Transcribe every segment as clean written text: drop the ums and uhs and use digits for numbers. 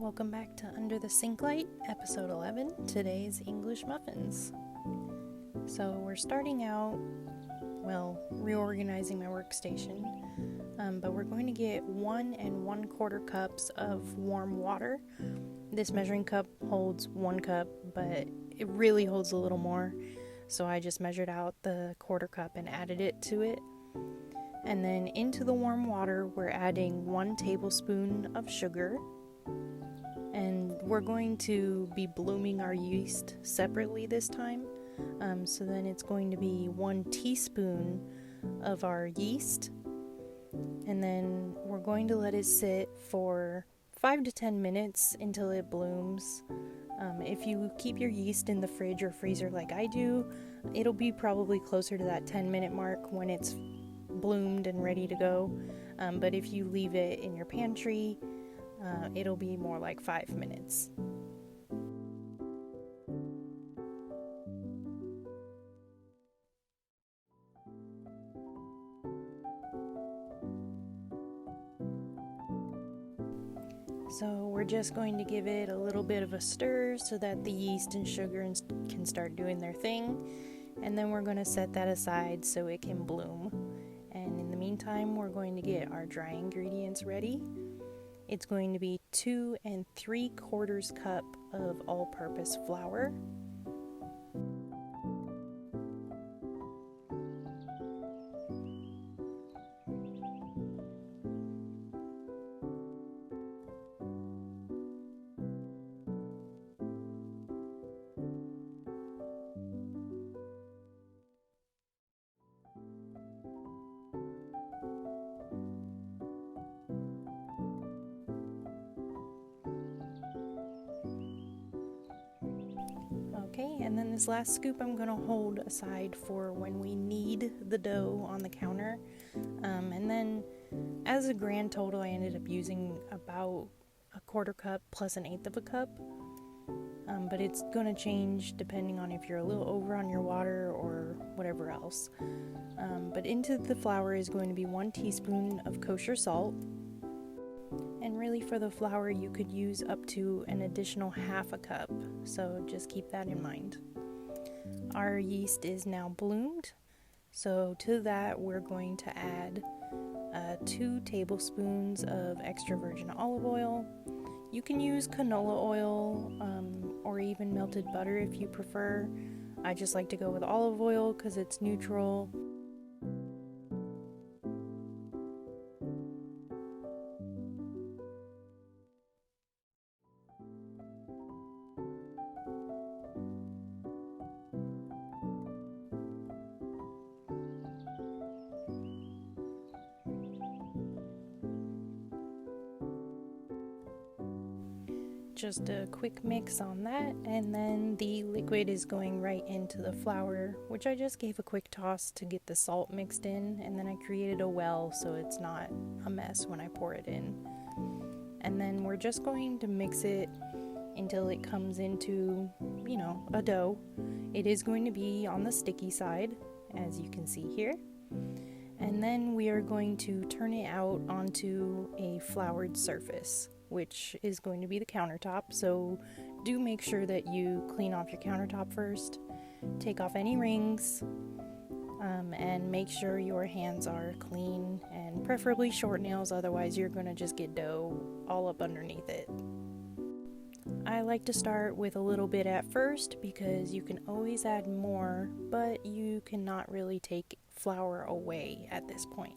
Welcome back to Under the Sink Light, episode 11. Today's English Muffins. So we're starting out, reorganizing my workstation, but we're going to get 1 1/4 cups of warm water. This measuring cup holds 1 cup, but it really holds a little more, so I just measured out the 1/4 cup and added it to it. And then into the warm water, we're adding 1 tablespoon of sugar. And we're going to be blooming our yeast separately this time. So then it's going to be 1 teaspoon of our yeast. And then we're going to let it sit for 5 to 10 minutes until it blooms. If you keep your yeast in the fridge or freezer like I do, it'll be probably closer to that 10-minute mark when it's bloomed and ready to go. But if you leave it in your pantry, it'll be more like 5 minutes. So we're just going to give it a little bit of a stir so that the yeast and sugar can start doing their thing. And then we're going to set that aside so it can bloom. And in the meantime, we're going to get our dry ingredients ready. It's going to be 2 3/4 cup of all-purpose flour, and then this last scoop I'm going to hold aside for when we knead the dough on the counter. And then as a grand total, I ended up using about 1/4 cup plus 1/8 cup. But it's going to change depending on if you're a little over on your water or whatever else. But into the flour is going to be 1 teaspoon of kosher salt. And really for the flour, you could use up to an additional 1/2 cup, so just keep that in mind. Our yeast is now bloomed, so to that we're going to add 2 tablespoons of extra virgin olive oil. You can use canola oil or even melted butter if you prefer. I just like to go with olive oil because it's neutral. Just a quick mix on that, and then the liquid is going right into the flour, which I just gave a quick toss to get the salt mixed in, and then I created a well so it's not a mess when I pour it in. And then we're just going to mix it until it comes into, a dough. It is going to be on the sticky side, as you can see here. And then we are going to turn it out onto a floured surface, which is going to be the countertop. So do make sure that you clean off your countertop first, take off any rings, and make sure your hands are clean and preferably short nails, otherwise you're going to just get dough all up underneath it. I like to start with a little bit at first because you can always add more, but you cannot really take flour away at this point.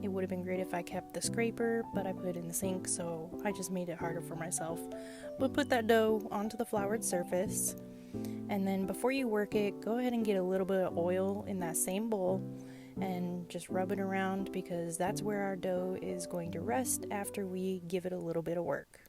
It would have been great if I kept the scraper, but I put it in the sink, so I just made it harder for myself. But put that dough onto the floured surface, and then before you work it, go ahead and get a little bit of oil in that same bowl and just rub it around, because that's where our dough is going to rest after we give it a little bit of work.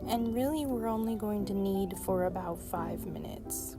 And really, we're only going to knead for about 5 minutes.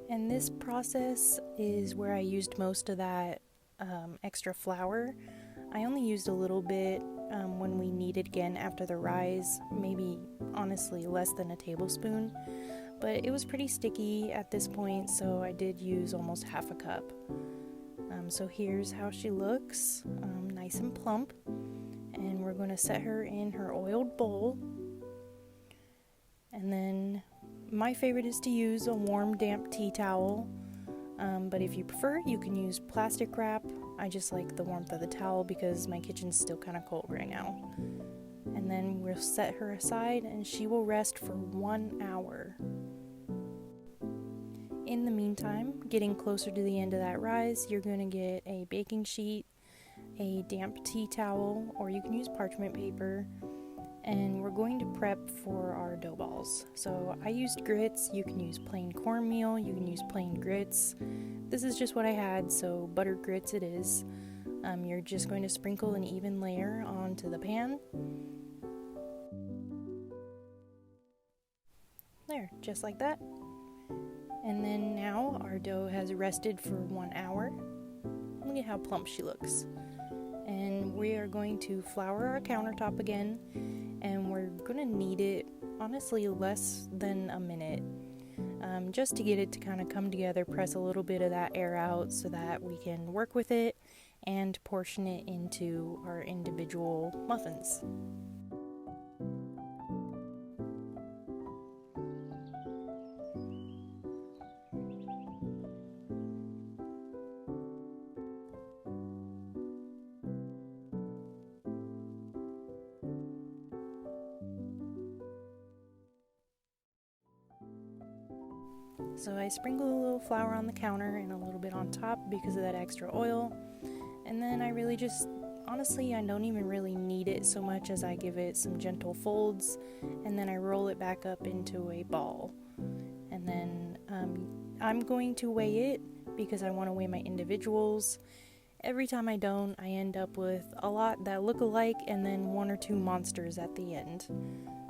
And this process is where I used most of that extra flour. I only used a little bit when we kneaded again after the rise, maybe honestly less than a tablespoon, but it was pretty sticky at this point, so I did use almost half a cup. So here's how she looks, nice and plump, and we're going to set her in her oiled bowl. And then my favorite is to use a warm, damp tea towel, but if you prefer, you can use plastic wrap. I just like the warmth of the towel because my kitchen's still kind of cold right now. And then we'll set her aside and she will rest for 1 hour. In the meantime, getting closer to the end of that rise, you're going to get a baking sheet, a damp tea towel, or you can use parchment paper, and we're going to prep for our dough balls. So I used grits. You can use plain cornmeal, you can use plain grits. This is just what I had, so buttered grits it is. You're just going to sprinkle an even layer onto the pan. There, just like that. And then now our dough has rested for 1 hour. Look at how plump she looks. And we are going to flour our countertop again, and we're going to knead it, honestly, less than a minute, just to get it to kind of come together, press a little bit of that air out so that we can work with it and portion it into our individual muffins. So I sprinkle a little flour on the counter and a little bit on top because of that extra oil. And then I really just, honestly, I don't even really knead it so much as I give it some gentle folds. And then I roll it back up into a ball. And then I'm going to weigh it because I want to weigh my individuals. Every time I don't, I end up with a lot that look alike and then 1 or 2 monsters at the end.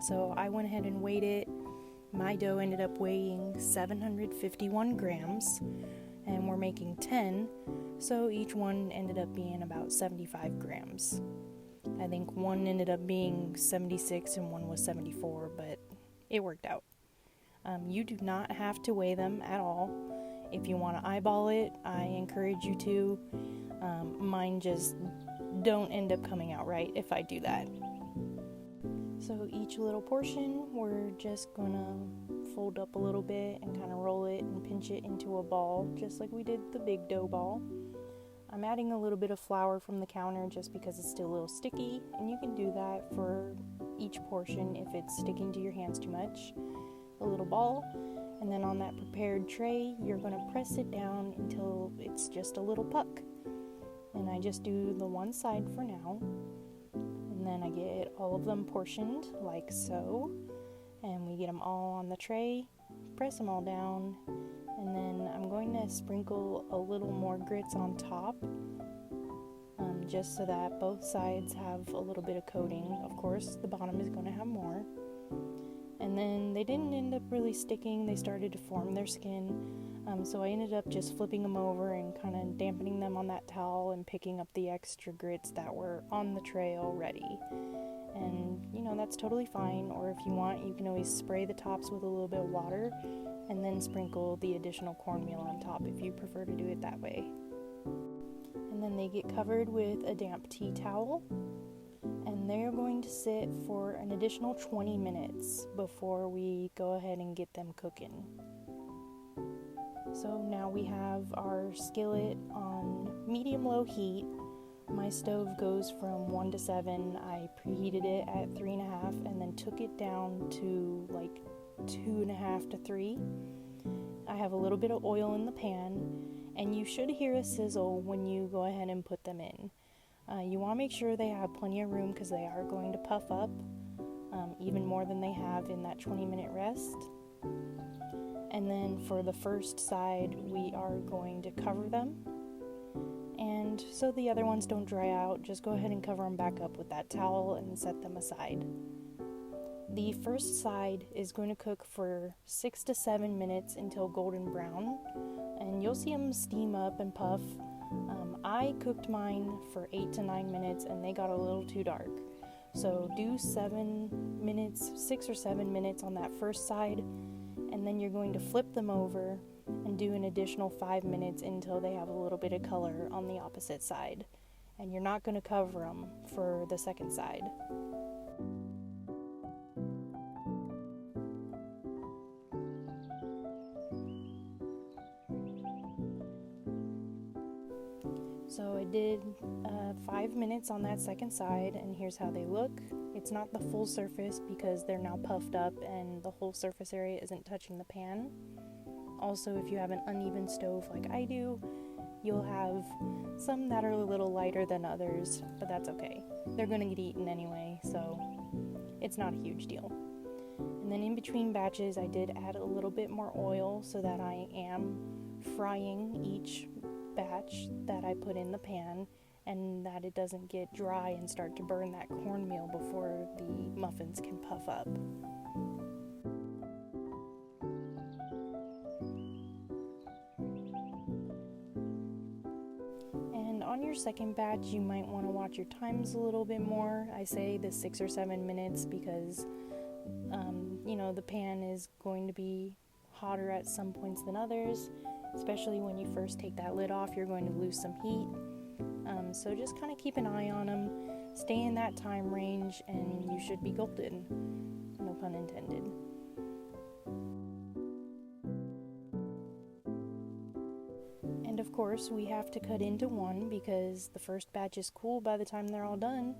So I went ahead and weighed it. My dough ended up weighing 751 grams, and we're making 10, so each one ended up being about 75 grams. I think one ended up being 76 and one was 74, but it worked out. You do not have to weigh them at all. If you want to eyeball it, I encourage you to. Mine just don't end up coming out right if I do that. So each little portion, we're just gonna fold up a little bit and kind of roll it and pinch it into a ball, just like we did the big dough ball. I'm adding a little bit of flour from the counter just because it's still a little sticky, and you can do that for each portion if it's sticking to your hands too much. A little ball, and then on that prepared tray, you're gonna press it down until it's just a little puck. And I just do the one side for now. And then I get all of them portioned like so, and we get them all on the tray, press them all down, and then I'm going to sprinkle a little more grits on top, just so that both sides have a little bit of coating. Of course, the bottom is going to have more. And then they didn't end up really sticking, they started to form their skin, so I ended up just flipping them over and kind of dampening them on that towel and picking up the extra grits that were on the tray already. And, that's totally fine, or if you want, you can always spray the tops with a little bit of water and then sprinkle the additional cornmeal on top if you prefer to do it that way. And then they get covered with a damp tea towel, and they're going to sit for an additional 20 minutes before we go ahead and get them cooking. So now we have our skillet on medium-low heat. My stove goes from 1 to 7. I preheated it at 3.5 and then took it down to like 2.5 to 3. I have a little bit of oil in the pan, and you should hear a sizzle when you go ahead and put them in. You want to make sure they have plenty of room because they are going to puff up even more than they have in that 20-minute rest. And then for the first side, we are going to cover them. And so the other ones don't dry out, just go ahead and cover them back up with that towel and set them aside. The first side is going to cook for 6 to 7 minutes until golden brown, and you'll see them steam up and puff. I cooked mine for 8 to 9 minutes and they got a little too dark. So do 6 or 7 minutes on that first side, and then you're going to flip them over and do an additional 5 minutes until they have a little bit of color on the opposite side. And you're not going to cover them for the second side. So I did 5 minutes on that second side, and here's how they look. It's not the full surface because they're now puffed up and the whole surface area isn't touching the pan. Also, if you have an uneven stove like I do, you'll have some that are a little lighter than others, but that's okay. They're going to get eaten anyway, so it's not a huge deal. And then in between batches, I did add a little bit more oil so that I am frying each batch that I put in the pan, and that it doesn't get dry and start to burn that cornmeal before the muffins can puff up. And on your second batch, you might want to watch your times a little bit more. I say the 6 or 7 minutes because the pan is going to be hotter at some points than others, especially when you first take that lid off. You're going to lose some heat. So just kind of keep an eye on them, stay in that time range, and you should be golden. No pun intended. And of course, we have to cut into one because the first batch is cool by the time they're all done.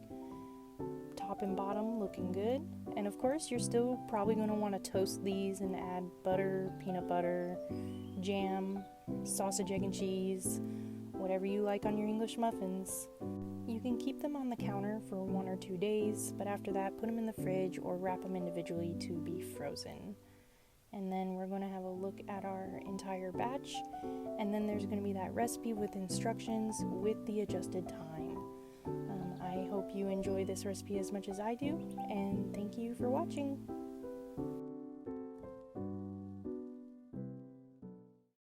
Top and bottom looking good. And of course, you're still probably going to want to toast these and add butter, peanut butter, jam, sausage, egg, and cheese, whatever you like on your English muffins. You can keep them on the counter for 1 or 2 days, but after that, put them in the fridge or wrap them individually to be frozen. And then we're going to have a look at our entire batch, and then there's going to be that recipe with instructions with the adjusted time. I hope you enjoy this recipe as much as I do, and thank you for watching.